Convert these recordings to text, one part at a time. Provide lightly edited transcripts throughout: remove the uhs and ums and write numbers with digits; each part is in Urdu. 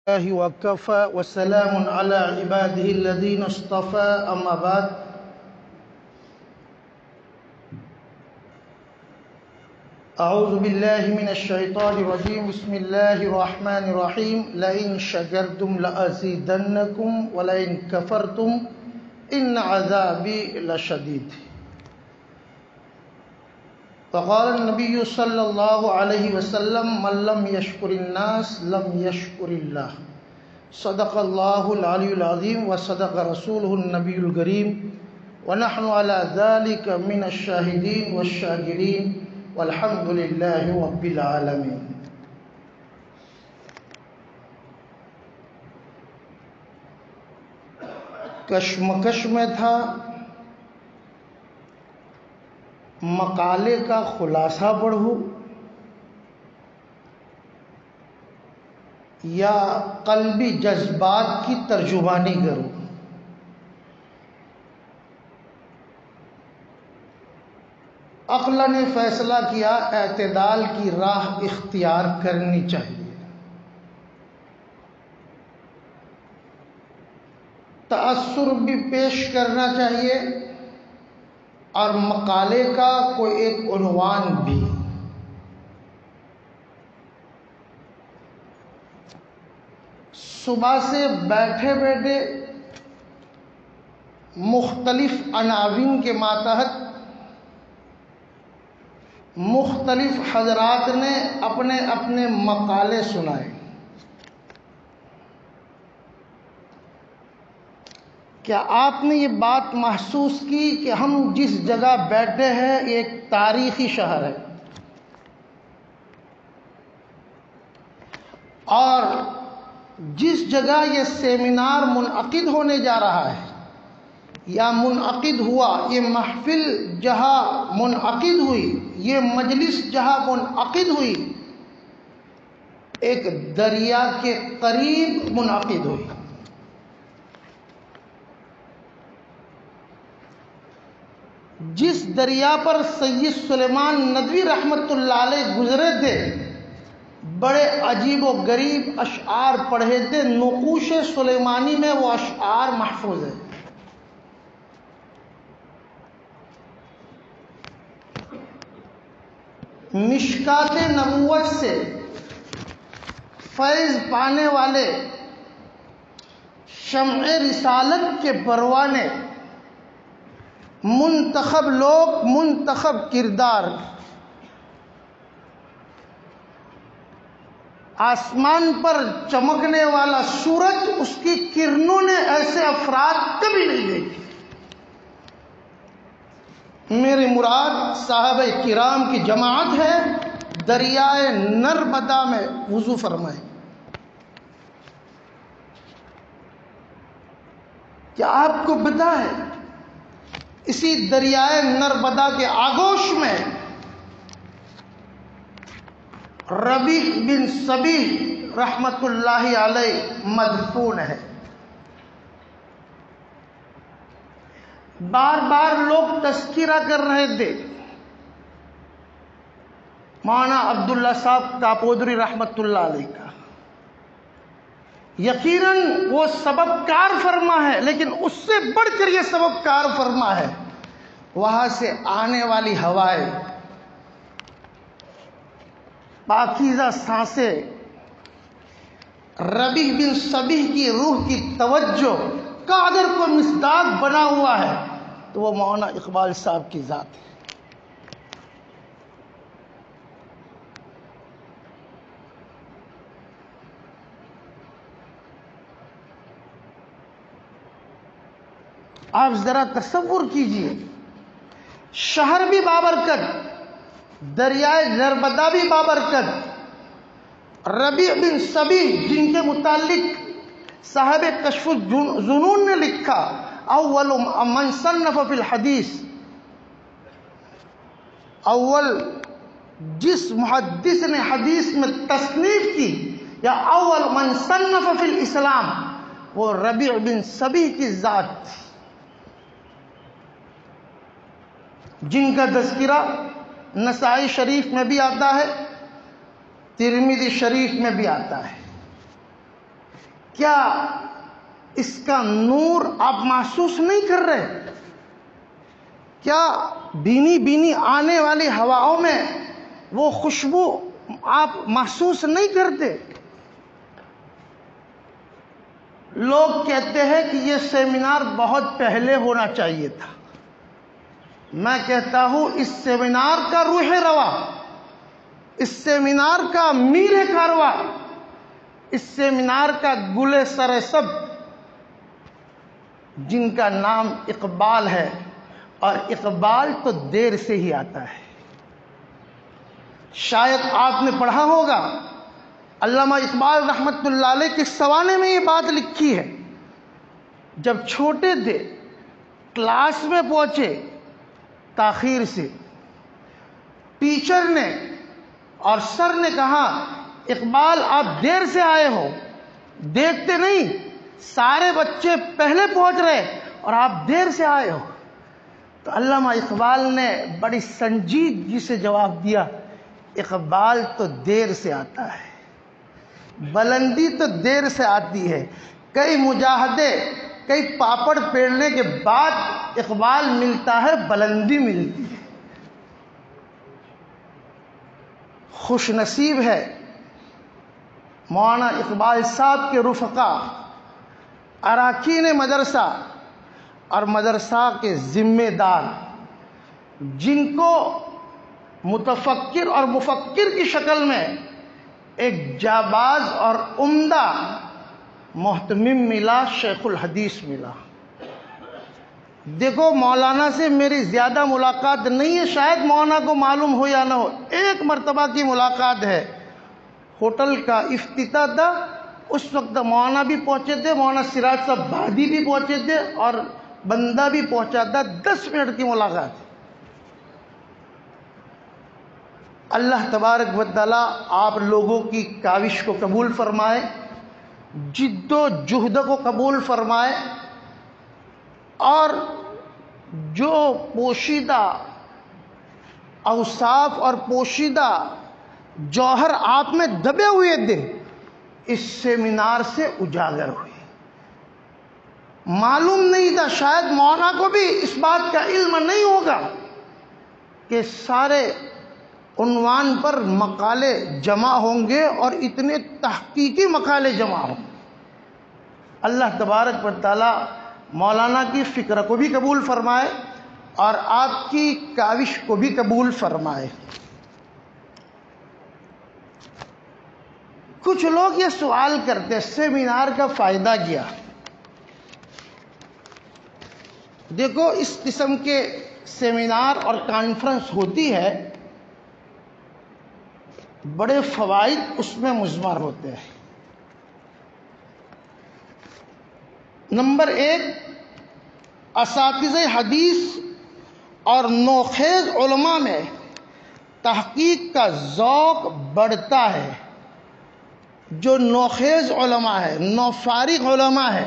الله وكفى وسلام على عباده الذين اصطفى أما بعد أعوذ بالله من الشيطان الرجيم بسم الله الرحمن الرحيم لئن شكرتم لأزيدنكم ولئن كفرتم إن عذابي لشديد وقال النبي صلى الله عليه وسلم من لم يشكر الناس لم يشكر الله صدق الله العلي العظيم وصدق رسوله النبي الكريم ونحن على ذلك من الشاهدين والشاكرين والحمد لله رب العالمين۔ کشمکش میں تھا، مقالے کا خلاصہ پڑھوں یا قلبی جذبات کی ترجمانی کروں؟ عقل نے فیصلہ کیا اعتدال کی راہ اختیار کرنی چاہیے۔ تأثر بھی پیش کرنا چاہیے اور مقالے کا کوئی ایک عنوان بھی۔ صبح سے بیٹھے بیٹھے مختلف عناوین کے ماتحت مختلف حضرات نے اپنے اپنے مقالے سنائے۔ کیا آپ نے یہ بات محسوس کی کہ ہم جس جگہ بیٹھے ہیں یہ ایک تاریخی شہر ہے اور جس جگہ یہ سیمینار منعقد ہونے جا رہا ہے یا منعقد ہوا، یہ محفل جہاں منعقد ہوئی، یہ مجلس جہاں منعقد ہوئی، ایک دریا کے قریب منعقد ہوئی۔ جس دریا پر سید سلیمان ندوی رحمت اللہ علیہ گزرے تھے، بڑے عجیب و غریب اشعار پڑھے تھے، نقوش سلیمانی میں وہ اشعار محفوظ ہیں۔ مشکات نبوت سے فیض پانے والے شمع رسالت کے پروانے، منتخب لوگ، منتخب کردار، آسمان پر چمکنے والا سورج، اس کی کرنوں نے ایسے افراد کبھی نہیں دیکھے۔ میری مراد صحابہ کرام کی جماعت ہے، دریائے نرمدا میں وضو فرمائے۔ کیا آپ کو پتہ ہے اسی دریائے نرمدا کے آغوش میں ربیع بن صبیح رحمت اللہ علیہ مدفون ہے؟ بار بار لوگ تذکرہ کر رہے تھے مولانا عبداللہ صاحب کاپودری رحمت اللہ علیہ کا۔ یقیناً وہ سبب کار فرما ہے، لیکن اس سے بڑھ کر یہ سبب کار فرما ہے وہاں سے آنے والی ہوائیں، پاکیزہ سانسیں، ربیع بن صبیح کی روح کی توجہ کا اگر کوئی مصداق بنا ہوا ہے تو وہ مولانا اقبال صاحب کی ذات ہے۔ آپ ذرا تصور کیجئے، شہر بھی بابرکت، دریائے نرمدا بھی بابرکت، ربیع بن صبیح جن کے متعلق صاحب کشف الظنون نے لکھا اول من صنف فی الحدیث، اول جس محدث نے حدیث میں تصنیف کی، یا اول من صنف فی الاسلام، وہ ربیع بن صبیح کی ذات تھی، جن کا تذکرہ نسائی شریف میں بھی آتا ہے، ترمذی شریف میں بھی آتا ہے۔ کیا اس کا نور آپ محسوس نہیں کر رہے؟ کیا بینی بینی آنے والی ہواؤں میں وہ خوشبو آپ محسوس نہیں کرتے؟ لوگ کہتے ہیں کہ یہ سیمینار بہت پہلے ہونا چاہیے تھا۔ میں کہتا ہوں اس سیمینار کا روح روا، اس سیمینار کا میر کارواں، اس سیمینار کا گل سر سب، جن کا نام اقبال ہے، اور اقبال تو دیر سے ہی آتا ہے۔ شاید آپ نے پڑھا ہوگا، علامہ اقبال رحمت اللہ علیہ کے سوانے میں یہ بات لکھی ہے، جب چھوٹے تھے کلاس میں پہنچے تاخیر سے، ٹیچر نے اور سر نے کہا اقبال آپ دیر سے آئے ہو، دیکھتے نہیں سارے بچے پہلے پہنچ رہے اور آپ دیر سے آئے ہو۔ تو علامہ اقبال نے بڑی سنجیدگی سے جواب دیا، اقبال تو دیر سے آتا ہے، بلندی تو دیر سے آتی ہے، کئی مجاہدے کئی پاپڑ پھیرنے کے بعد اقبال ملتا ہے، بلندی ملتی ہے۔ خوش نصیب ہے مولانا اقبال صاحب کے رفقا، اراکین مدرسہ اور مدرسہ کے ذمہ دار، جن کو متفکر اور مفکر کی شکل میں ایک جاباز اور عمدہ محتمم ملا، شیخ الحدیث ملا۔ دیکھو مولانا سے میری زیادہ ملاقات نہیں ہے، شاید مولانا کو معلوم ہو یا نہ ہو، ایک مرتبہ کی ملاقات ہے۔ ہوٹل کا افتتاح تھا، اس وقت مولانا بھی پہنچے تھے، مولانا سراج صاحب بھادی بھی پہنچے تھے اور بندہ بھی پہنچا تھا، 10 منٹ کی ملاقات۔ اللہ تبارک و تعالیٰ آپ لوگوں کی کاوش کو قبول فرمائے، جد و جہد کو قبول فرمائے، اور جو پوشیدہ اوصاف اور پوشیدہ جوہر آپ میں دبے ہوئے تھے اس سیمینار سے اجاگر ہوئے۔ معلوم نہیں تھا، شاید مولانا کو بھی اس بات کا علم نہیں ہوگا کہ سارے عنوان پر مقالے جمع ہوں گے اور اتنے تحقیقی مقالے جمع ہوں گے۔ اللہ تبارک و تعالی مولانا کی فکر کو بھی قبول فرمائے اور آپ کی کاوش کو بھی قبول فرمائے۔ کچھ لوگ یہ سوال کرتے سیمینار کا فائدہ کیا؟ دیکھو اس قسم کے سیمینار اور کانفرنس ہوتی ہے، بڑے فوائد اس میں مضمر ہوتے ہیں۔ نمبر 1، اساتذہ حدیث اور نوخیز علماء میں تحقیق کا ذوق بڑھتا ہے۔ جو نوخیز علماء ہے، نوفارغ علماء ہے،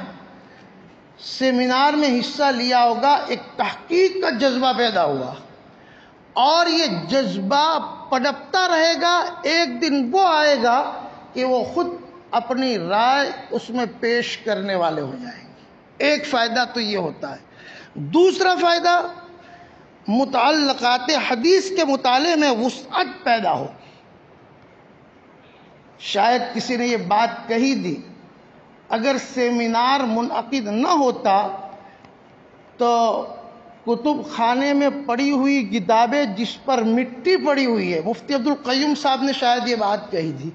سیمینار میں حصہ لیا ہوگا، ایک تحقیق کا جذبہ پیدا ہوا اور یہ جذبہ پنپتا رہے گا۔ ایک دن وہ آئے گا کہ وہ خود اپنی رائے اس میں پیش کرنے والے ہو جائیں گے۔ ایک فائدہ تو یہ ہوتا ہے۔ دوسرا فائدہ، متعلقات حدیث کے مطالعے میں وسعت پیدا ہو۔ شاید کسی نے یہ بات کہی تھی، اگر سیمینار منعقد نہ ہوتا تو کتب خانے میں پڑی ہوئی کتابیں جس پر مٹی پڑی ہوئی ہے، مفتی عبدالقیوم صاحب نے شاید یہ بات کہی تھی،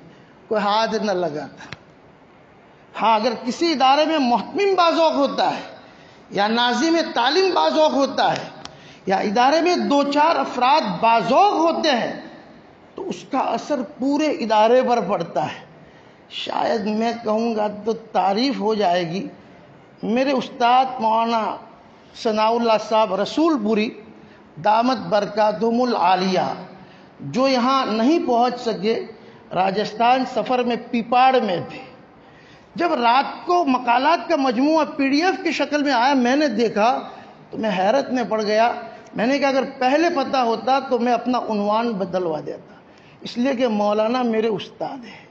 کوئی ہاتھ نہ لگاتا۔ ہاں، اگر کسی ادارے میں محتمم باذوق ہوتا ہے یا ناظم تعلیم باذوق ہوتا ہے یا ادارے میں 2-4 افراد باذوق ہوتے ہیں تو اس کا اثر پورے ادارے پر پڑتا ہے۔ شاید میں کہوں گا تو تعریف ہو جائے گی، میرے استاد مولانا ثناء اللہ صاحب رسول پوری دامت برکاتہم العالیہ، جو یہاں نہیں پہنچ سکے، راجستھان سفر میں پیپاڑ میں تھے، جب رات کو مقالات کا مجموعہ PDF کی شکل میں آیا، میں نے دیکھا تو میں حیرت میں پڑ گیا۔ میں نے کہا اگر پہلے پتہ ہوتا تو میں اپنا عنوان بدلوا دیتا، اس لیے کہ مولانا میرے استاد ہیں۔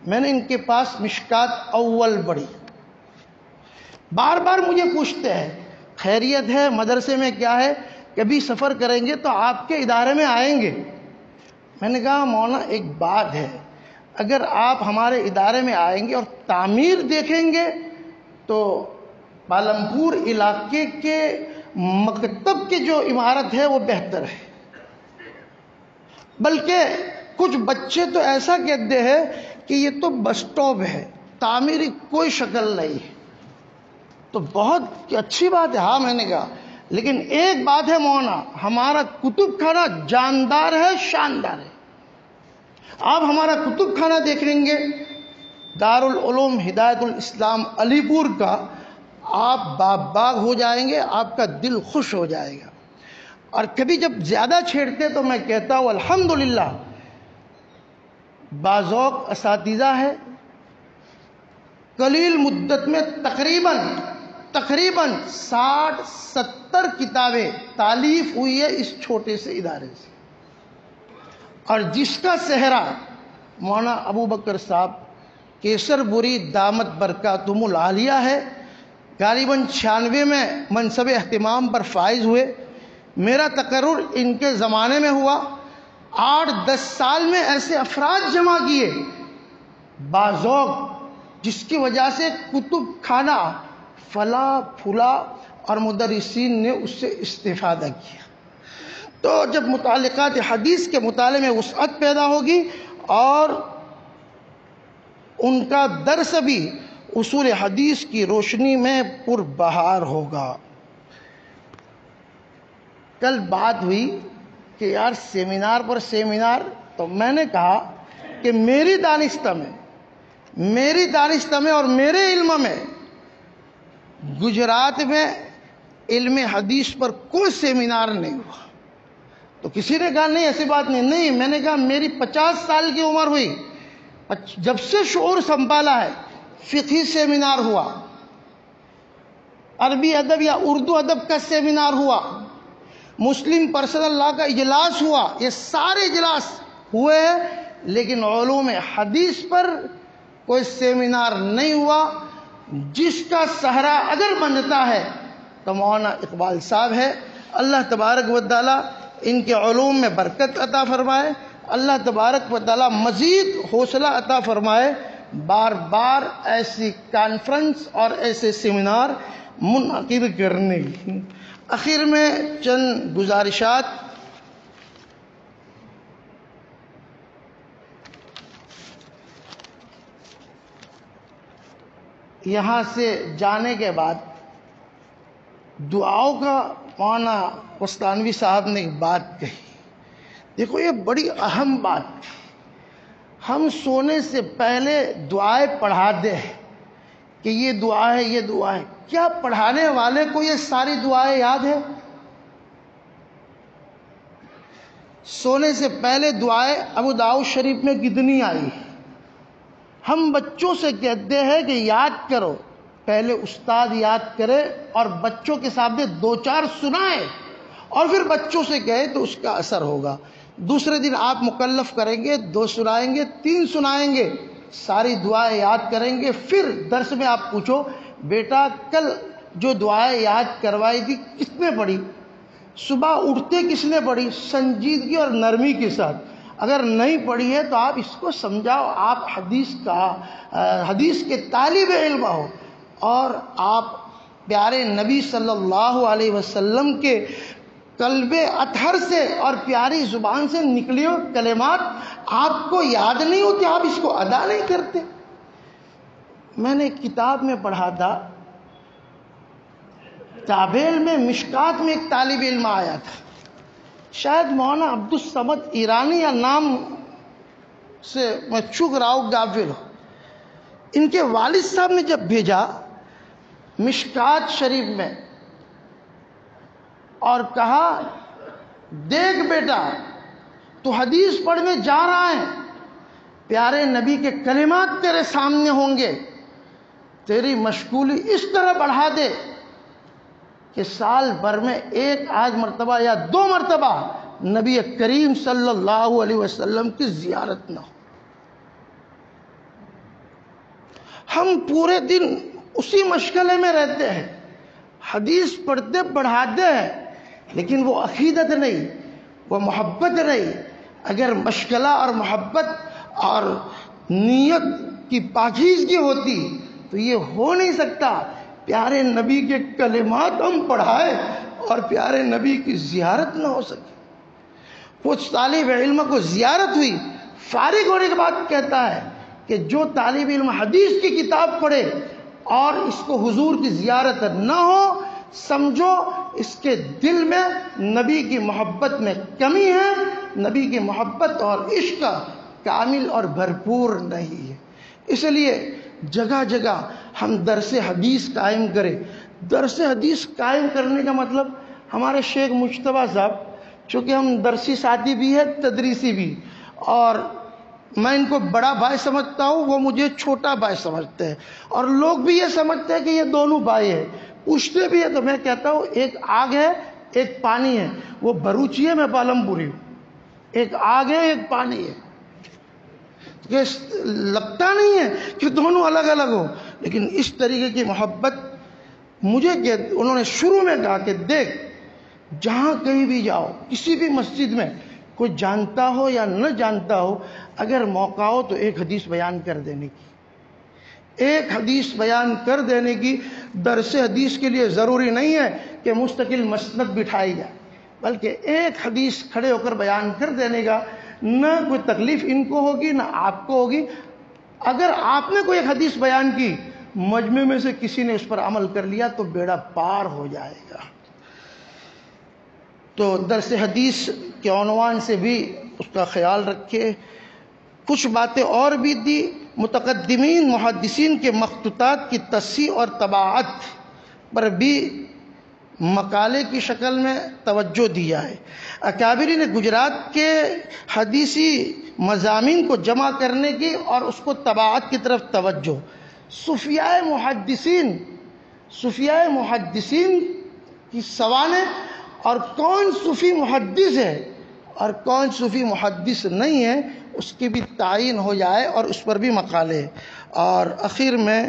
میں نے ان کے پاس مشکات اول پڑھی، بار بار مجھے پوچھتے ہیں خیریت ہے، مدرسے میں کیا ہے، کبھی سفر کریں گے تو آپ کے ادارے میں آئیں گے۔ میں نے کہا مولانا ایک بات ہے، اگر آپ ہمارے ادارے میں آئیں گے اور تعمیر دیکھیں گے تو پالمپور علاقے کے مکتب کی جو عمارت ہے وہ بہتر ہے، بلکہ کچھ بچے تو ایسا کہتے ہیں کہ یہ تو بس سٹاپ ہے، تعمیری کوئی شکل نہیں ہے۔ تو بہت اچھی بات ہے، ہاں میں نے کہا لیکن ایک بات ہے مولانا، ہمارا کتب خانہ جاندار ہے، شاندار ہے۔ آپ ہمارا کتب خانہ دیکھ لیں گے دارالعلوم ہدایت الاسلام علی پور کا، آپ باغ ہو جائیں گے، آپ کا دل خوش ہو جائے گا۔ اور کبھی جب زیادہ چھیڑتے تو میں کہتا ہوں الحمدللہ باذوق اساتذہ ہے، قلیل مدت میں تقریباً 60-70 کتابیں تالیف ہوئی ہے اس چھوٹے سے ادارے سے، اور جس کا صحرا مولانا ابو بکر صاحب کیسر پوری دامت برکاتہم العالیہ ہے۔ غالباً 96 میں منصب اہتمام پر فائز ہوئے، میرا تقرر ان کے زمانے میں ہوا۔ 8-10 سال میں ایسے افراد جمع کیے باذوق، جس کی وجہ سے کتب خانہ پھلا پھولا اور مدرسین نے اس سے استفادہ کیا۔ تو جب متعلقات حدیث کے مطالعے میں وسعت پیدا ہوگی اور ان کا درس بھی اصول حدیث کی روشنی میں پربہار ہوگا۔ کل بات ہوئی کہ یار سیمینار پر سیمینار، تو میں نے کہا کہ میری دانستہ میں اور میرے علم میں گجرات میں علم حدیث پر کوئی سیمینار نہیں ہوا۔ تو کسی نے کہا نہیں ایسی بات نہیں، میں نے کہا میری 50 سال کی عمر ہوئی، جب سے شعور سنبھالا ہے فقہی سیمینار ہوا، عربی ادب یا اردو ادب کا سیمینار ہوا، مسلم پرسنل لا کا اجلاس ہوا، یہ سارے اجلاس ہوئے ہیں، لیکن علوم حدیث پر کوئی سیمینار نہیں ہوا۔ جس کا سہرا اگر بنتا ہے تو مولانا اقبال صاحب ہے۔ اللہ تبارک و تعالی ان کے علوم میں برکت عطا فرمائے، اللہ تبارک و تعالی مزید حوصلہ عطا فرمائے، بار بار ایسی کانفرنس اور ایسے سیمینار منعقد کرنے کی۔ آخر میں چند گزارشات۔ یہاں سے جانے کے بعد دعاؤں کا مولانا وستانوی صاحب نے ایک بات کہی، دیکھو یہ بڑی اہم بات ہے۔ ہم سونے سے پہلے دعائیں پڑھا دیں کہ یہ دعا ہے یہ دعا ہے، کیا پڑھانے والے کو یہ ساری دعائیں یاد ہے؟ سونے سے پہلے دعائیں ابو داؤد شریف میں کتنی آئی؟ ہم بچوں سے کہتے ہیں کہ یاد کرو، پہلے استاد یاد کرے اور بچوں کے سامنے 2-4 سنائے اور پھر بچوں سے کہے تو اس کا اثر ہوگا۔ دوسرے دن آپ مکلف کریں گے، 2 سنائیں گے، 3 سنائیں گے، ساری دعائیں یاد کریں گے، پھر درس میں آپ پوچھو بیٹا کل جو دعائیں یاد کروائی تھی کس نے پڑھی، صبح اٹھتے کس نے پڑھی، سنجیدگی اور نرمی کے ساتھ۔ اگر نہیں پڑھی ہے تو آپ اس کو سمجھاؤ، آپ حدیث کے طالب علم ہو اور آپ پیارے نبی صلی اللہ علیہ وسلم کے قلب اطہر سے اور پیاری زبان سے نکلی ہوئی کلمات آپ کو یاد نہیں ہوتے، آپ اس کو ادا نہیں کرتے۔ میں نے ایک کتاب میں پڑھا تھا، تابیل میں مشکات میں ایک طالب علم آیا تھا، شاید مولانا عبدالصمد ایرانی یا نام سے میں چوک رہا ہوں، غافل ہو۔ ان کے والد صاحب نے جب بھیجا مشکات شریف میں اور کہا دیکھ بیٹا تو حدیث پڑھنے جا رہا ہے، پیارے نبی کے کلمات تیرے سامنے ہوں گے، تیری مشغولی اس طرح بڑھا دے کہ سال بھر میں 1 مرتبہ یا 2 مرتبہ نبی کریم صلی اللہ علیہ وسلم کی زیارت نہ ہو۔ ہم پورے دن اسی مشغلے میں رہتے ہیں، حدیث پڑھتے پڑھاتے ہیں، لیکن وہ عقیدت نہیں، وہ محبت نہیں۔ اگر مشغلہ اور محبت اور نیت کی پاکیزگی ہوتی تو یہ ہو نہیں سکتا۔ پیارے نبی کے کلمات ہم پڑھائے اور پیارے نبی کی زیارت نہ ہو سکے۔ کچھ طالب علم کو زیارت ہوئی، فارغ ہونے کے بعد کہتا ہے کہ جو طالب علم حدیث کی کتاب پڑھے اور اس کو حضور کی زیارت نہ ہو، سمجھو اس کے دل میں نبی کی محبت میں کمی ہے، نبی کی محبت اور عشق کامل اور بھرپور نہیں ہے۔ اس لیے جگہ جگہ ہم درس حدیث قائم کریں۔ درس حدیث قائم کرنے کا مطلب ہمارے شیخ مجتبیٰ صاحب، چونکہ ہم درسی ساتھی بھی ہیں، تدریسی بھی، اور میں ان کو بڑا بھائی سمجھتا ہوں، وہ مجھے چھوٹا بھائی سمجھتے ہیں، اور لوگ بھی یہ سمجھتے ہیں کہ یہ دونوں بھائی ہیں۔ پوچھتے بھی ہیں تو میں کہتا ہوں ایک آگ ہے ایک پانی ہے، وہ بروچی ہے، میں پالم پوری ہوں۔ ایک آگ ہے ایک پانی ہے، یہ لگتا نہیں ہے کہ دونوں الگ الگ ہو، لیکن اس طریقے کی محبت مجھے کہ انہوں نے شروع میں کہا کہ دیکھ، جہاں کہیں بھی جاؤ، کسی بھی مسجد میں، کوئی جانتا ہو یا نہ جانتا ہو، اگر موقع ہو تو ایک حدیث بیان کر دینے کی، ایک حدیث بیان کر دینے کی۔ درس حدیث کے لیے ضروری نہیں ہے کہ مستقل مسند بٹھائی جائے، بلکہ ایک حدیث کھڑے ہو کر بیان کر دینے کا، نہ کوئی تکلیف ان کو ہوگی نہ آپ کو ہوگی۔ اگر آپ نے کوئی ایک حدیث بیان کی، مجمع میں سے کسی نے اس پر عمل کر لیا تو بیڑا پار ہو جائے گا۔ تو درس حدیث کے عنوان سے بھی اس کا خیال رکھے۔ کچھ باتیں اور بھی دی، متقدمین محدثین کے مخطوطات کی تصحیح اور طباعت پر بھی مقالے کی شکل میں توجہ دیا ہے۔ اکابرین گجرات کے حدیثی مضامین کو جمع کرنے کی اور اس کو طباعت کی طرف توجہ۔ صوفیاء محدثین کی سوانح اور کون صوفی محدث ہے اور کون صوفی محدث نہیں ہے، اس کی بھی تعین ہو جائے اور اس پر بھی مقالے۔ اور آخر میں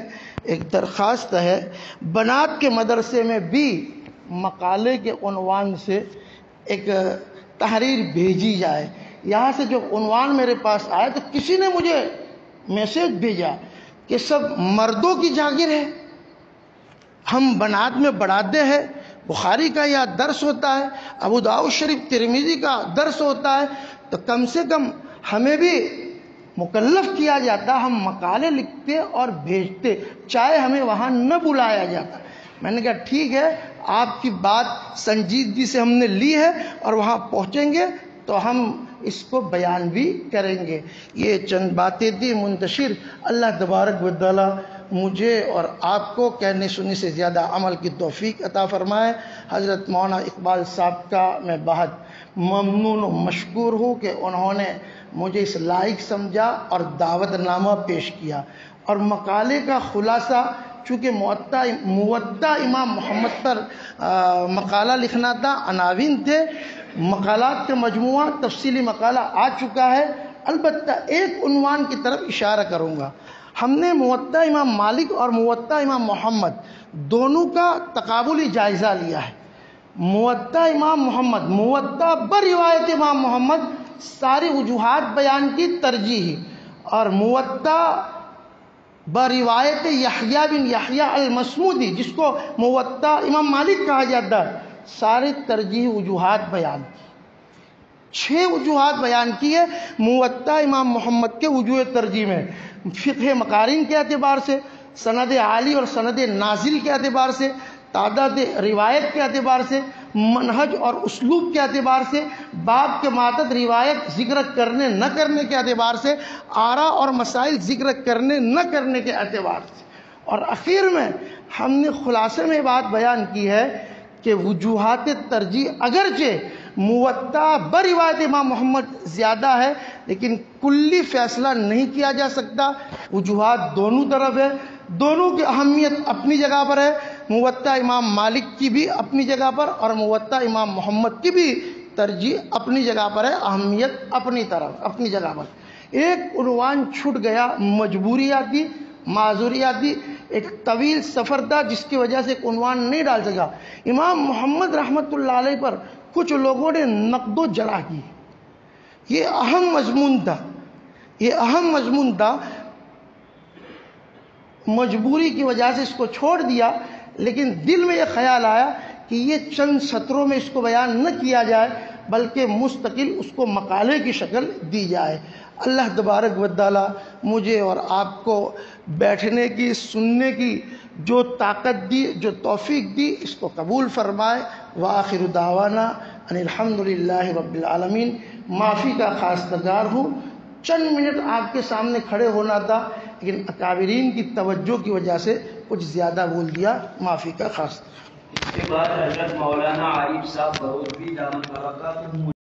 ایک درخواست ہے، بنات کے مدرسے میں بھی مقالے کے عنوان سے ایک تحریر بھیجی جائے۔ یہاں سے جو عنوان میرے پاس آیا تو کسی نے مجھے میسج بھیجا کہ سب مردوں کی جاگیر ہے، ہم بنات میں بڑھاتے ہیں، بخاری کا یا درس ہوتا ہے، ابو داؤد شریف ترمذی کا درس ہوتا ہے، تو کم سے کم ہمیں بھی مکلف کیا جاتا، ہم مقالے لکھتے اور بھیجتے، چاہے ہمیں وہاں نہ بلایا جاتا۔ میں نے کہا ٹھیک ہے، آپ کی بات سنجیدگی سے ہم نے لی ہے اور وہاں پہنچیں گے تو ہم اس کو بیان بھی کریں گے۔ یہ چند باتیں تھی منتشر۔ اللہ تبارک و تعالی مجھے اور آپ کو کہنے سننے سے زیادہ عمل کی توفیق عطا فرمائے۔ حضرت مولانا اقبال صاحب کا میں بہت ممنون و مشکور ہوں کہ انہوں نے مجھے اس لائق سمجھا اور دعوت نامہ پیش کیا، اور مقالے کا خلاصہ چونکہ موطا امام محمد پر مقالہ لکھنا تھا، عناوین تھے، مقالات کا مجموعہ تفصیلی مقالہ آ چکا ہے۔ البتہ ایک عنوان کی طرف اشارہ کروں گا۔ ہم نے موطا امام مالک اور موطا امام محمد دونوں کا تقابلی جائزہ لیا ہے۔ موطا امام محمد، موطا بروایت امام محمد، ساری وجوہات بیان کی ترجیح، اور موطا بروایت یحییٰ بن یحییٰ المصمودی جس کو موطا امام مالک کہا جاتا ہے، سارے ترجیح وجوہات بیان کی، 6 وجوہات بیان کی ہے موطا امام محمد کے وجوہ ترجیح میں، فقہ مقارن کے اعتبار سے، سند عالی اور سند نازل کے اعتبار سے، تعداد روایت کے اعتبار سے، منہج اور اسلوب کے اعتبار سے، باب کے ماتحت روایت ذکر کرنے نہ کرنے کے اعتبار سے، آراء اور مسائل ذکر کرنے نہ کرنے کے اعتبار سے، اور اخیر میں ہم نے خلاصے میں بات بیان کی ہے کہ وجوہات ترجیح اگرچہ موطا بروایت امام محمد زیادہ ہے، لیکن کلی فیصلہ نہیں کیا جا سکتا، وجوہات دونوں طرف ہے، دونوں کی اہمیت اپنی جگہ پر ہے، موطا امام مالک کی بھی اپنی جگہ پر اور موطا امام محمد کی بھی ترجیح اپنی جگہ پر ہے، اہمیت اپنی جگہ پر۔ ایک عنوان چھوٹ گیا، مجبوریاتی معذوریاتی، ایک طویل سفر تھا جس کی وجہ سے عنوان نہیں ڈال سکا. امام محمد رحمۃ اللہ علیہ پر کچھ لوگوں نے نقد و جرح کی. یہ اہم مضمون تھا. مجبوری کی وجہ سے اس کو چھوڑ دیا، لیکن دل میں یہ خیال آیا کہ یہ چند سطروں میں اس کو بیان نہ کیا جائے بلکہ مستقل اس کو مقالے کی شکل دی جائے. اللہ تبارک و تعالی مجھے اور آپ کو بیٹھنے کی، سننے کی جو طاقت دی، جو توفیق دی، اس کو قبول فرمائے. وآخر دعوانا ان الحمدللہ رب العالمین. معافی کا خاص درگار ہوں. چند منٹ آپ کے سامنے کھڑے ہونا تھا، لیکن اکابرین کی توجہ کی وجہ سے کچھ زیادہ بول دیا. معافی کا خاص. اس کے بعد حضرت مولانا عارف صاحب بروزی دامن برکاتہ